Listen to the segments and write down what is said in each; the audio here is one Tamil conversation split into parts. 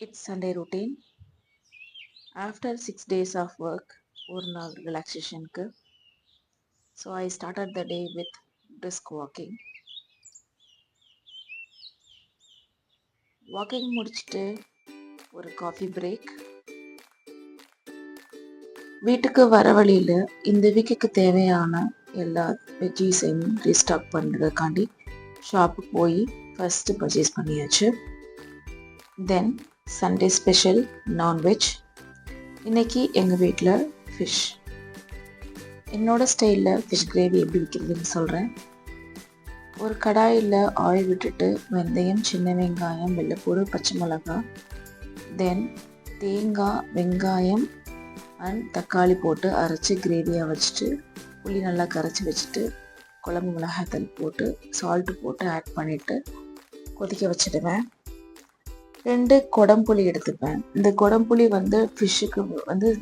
It's Sunday routine. After 6 days of work, ஒரு நாள் ரிலாக்ஸேஷனுக்கு. So I started the day with brisk walking. Walking முடிச்சுட்டு ஒரு காஃபி பிரேக். வீட்டுக்கு வர வழியில் இந்த வீக்குக்கு தேவையான எல்லா வெஜ்ஜீஸையும் ரீஸ்டாக் பண்ணுறதுக்காண்டி ஷாப்புக்கு போய் ஃபஸ்ட்டு பர்ச்சேஸ் பண்ணியாச்சு. தென் சண்டே ஸ்பெஷல் நான்வெஜ். இன்றைக்கி எங்கள் வீட்டில் ஃபிஷ். என்னோடய ஸ்டைலில் ஃபிஷ் கிரேவி எப்படி வைக்கிறதுன்னு சொல்கிறேன். ஒரு கடாயில் ஆயில் விட்டுட்டு வெந்தயம், சின்ன வெங்காயம், வெள்ளைப்பூடு, பச்சை மிளகாய், தென் தேங்காய், வெங்காயம் அண்ட் தக்காளி போட்டு அரைச்சி கிரேவியாக வச்சுட்டு புளி நல்லா கரைச்சி வச்சுட்டு குழம்பு மிளகாய்த்தூள் போட்டு சால்ட்டு போட்டு ஆட் பண்ணிவிட்டு கொதிக்க வச்சுடுவேன். 2 குடம்புளி எடுத்துப்பேன். இந்த குடம்புளி ஃபிஷ்ஷுக்கு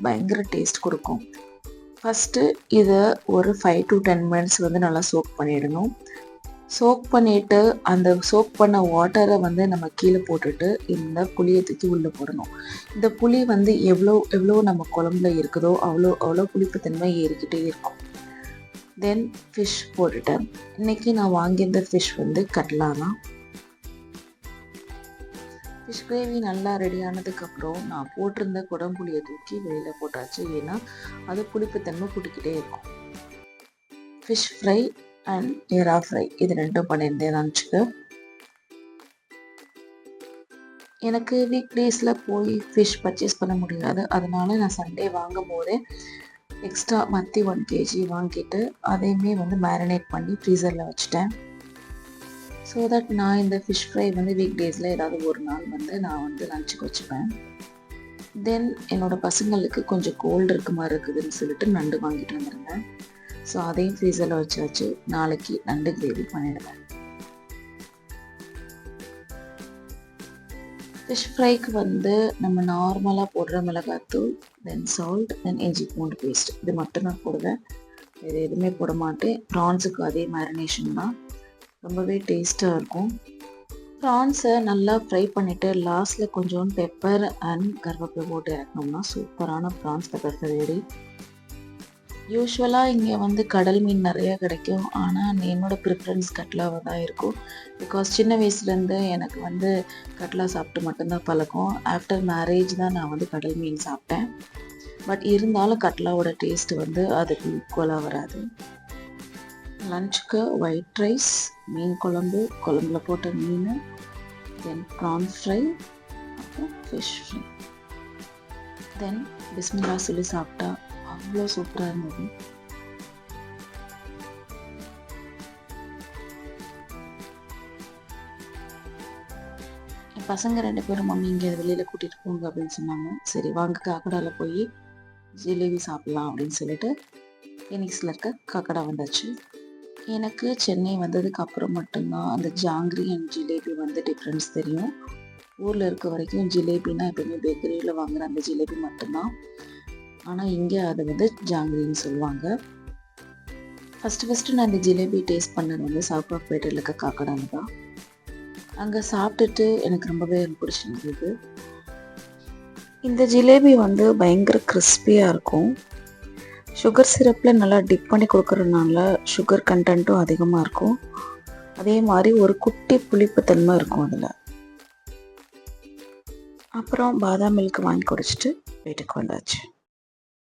பயங்கர டேஸ்ட் கொடுக்கும். ஃபஸ்ட்டு இதை ஒரு 5 to 10 minutes நல்லா சோக் பண்ணிடணும். சோக் பண்ணிவிட்டு அந்த சோக் பண்ண வாட்டரை நம்ம கீழே போட்டுட்டு இந்த புளியை தூக்கி உள்ளே போடணும். இந்த புளி எவ்வளோ நம்ம குழம்புல இருக்குதோ அவ்வளோ புளிப்புத்தன்மை ஏறிக்கிட்டே இருக்கும். தென் ஃபிஷ் போட்டுட்டேன். இன்றைக்கி நான் வாங்கியிருந்த ஃபிஷ் கட்லா தான். ஃபிஷ் கிரேவி நல்லா ரெடி ஆனதுக்கப்புறம் நான் போட்டிருந்த குடம்புளியை தூக்கி வெளியில் போட்டாச்சு. ஏன்னா அது புளிப்புத்தன்மை கூட்டிக்கிட்டே இருக்கும். ஃபிஷ் ஃப்ரை அண்ட் எறா ஃப்ரை இது 2 பண்ணியிருந்தேன் லஞ்சுக்கு. எனக்கு வீக் டேஸில் போய் ஃபிஷ் பர்ச்சேஸ் பண்ண முடியாது. அதனால நான் சண்டே வாங்கும் போதே எக்ஸ்ட்ரா மத்தி 1 kg வாங்கிட்டு அதையுமே மேரினேட் பண்ணி ஃப்ரீசரில் வச்சுட்டேன். ஸோ தட் நான் இந்த ஃபிஷ் ஃப்ரை வீக் டேஸில் ஏதாவது ஒரு நாள் நான் லஞ்சுக்கு வச்சுப்பேன். தென் என்னோடய பசங்களுக்கு கொஞ்சம் கோல்டு இருக்க மாதிரி இருக்குதுன்னு சொல்லிட்டு நண்டு வாங்கிட்டு வந்திருந்தேன். ஸோ அதையும் ஃப்ரீசரில் வச்சு நாளைக்கு நண்டு கிரேவி பண்ணிடுவேன். ஃபிஷ் ஃப்ரைக்கு நம்ம நார்மலாக போடுற மிளகாத்தூள், தென் சால்ட், தென் இஞ்சி பூண்டு பேஸ்ட் இது மட்டும்தான் போடுவேன். வேறு எதுவுமே போட மாட்டேன். ப்ரான்ஸுக்கு அதே மேரினேஷன் தான். ரொம்பவே டேஸ்ட்டாக இருக்கும். ப்ரான்ஸை நல்லா ஃப்ரை பண்ணிவிட்டு லாஸ்ட்டில் கொஞ்சோண்டு பெப்பர் அண்ட் கருவேப்பிலை போட்டு இறக்கணும்னா சூப்பரான ப்ரான்ஸ் பெப்பர் ஃப்ரை ரெடி. யூஸ்வலாக இங்கே கடல் மீன் நிறையா கிடைக்கும். ஆனால் என்னோடய ப்ரிஃபரன்ஸ் கட்லாவாக தான் இருக்கும். பிகாஸ் சின்ன வயசுலேருந்து எனக்கு கட்லா சாப்பிட்டு மட்டும்தான் பழக்கம். ஆஃப்டர் மேரேஜ் தான் நான் கடல் மீன் சாப்பிட்டேன். பட் இருந்தாலும் கட்லாவோட டேஸ்ட்டு அதுக்கு ஈக்குவலாக வராது. லஞ்சுக்கு ஒயிட் ரைஸ், மீன் குழம்பு, குழம்புல போட்ட மீன், தென் ப்ரான் ஃப்ரை, அப்புறம் ஃபிஷ் ஃப்ரை. தென் பிஸ்மில்லா சொல்லி சாப்பிட்டா அவ்வளோ சூப்பராக இருந்தது. என் பசங்க 2 பேரும் மம்மி இங்கே வெளியில் கூட்டிகிட்டு போங்க அப்படின்னு சொன்னாங்க. சரி வாங்க காக்கடாவில் போய் ஜிலேபி சாப்பிட்லாம் அப்படின்னு சொல்லிட்டு ஃபீனிக்ஸில் இருக்க காக்கடா வந்தாச்சு. எனக்கு சென்னை வந்ததுக்கு அப்புறம் மட்டும்தான் அந்த ஜாங்கிரி அண்ட் ஜிலேபி டிஃப்ரென்ஸ் தெரியும். ஊரில் இருக்க வரைக்கும் ஜிலேபின்னா எப்பவுமே பேக்கரியில் வாங்குகிற அந்த ஜிலேபி மட்டும்தான். ஆனால் இங்கே அது ஜாங்கிரின்னு சொல்லுவாங்க. ஃபஸ்ட்டு நான் இந்த ஜிலேபி டேஸ்ட் பண்ணது சவுகார்பேட்டையில் இருக்க காக்கடான்னு தான். அங்கே சாப்பிட்டுட்டு எனக்கு ரொம்பவே பிடிச்சிருந்தது. இந்த ஜிலேபி பயங்கர கிறிஸ்பியாக இருக்கும். சுகர் சிரப்பில் நல்லா டிப் பண்ணி கொடுக்குறதுனால சுகர் கண்டென்ட்டும் அதிகமாக இருக்கும். அதே மாதிரி ஒரு குட்டி புளிப்புத்தன்மை இருக்கும் அதில். அப்புறம் பாதாம் மில்க் வாங்கி குடிச்சிட்டு வீட்டுக்கு வந்தாச்சு.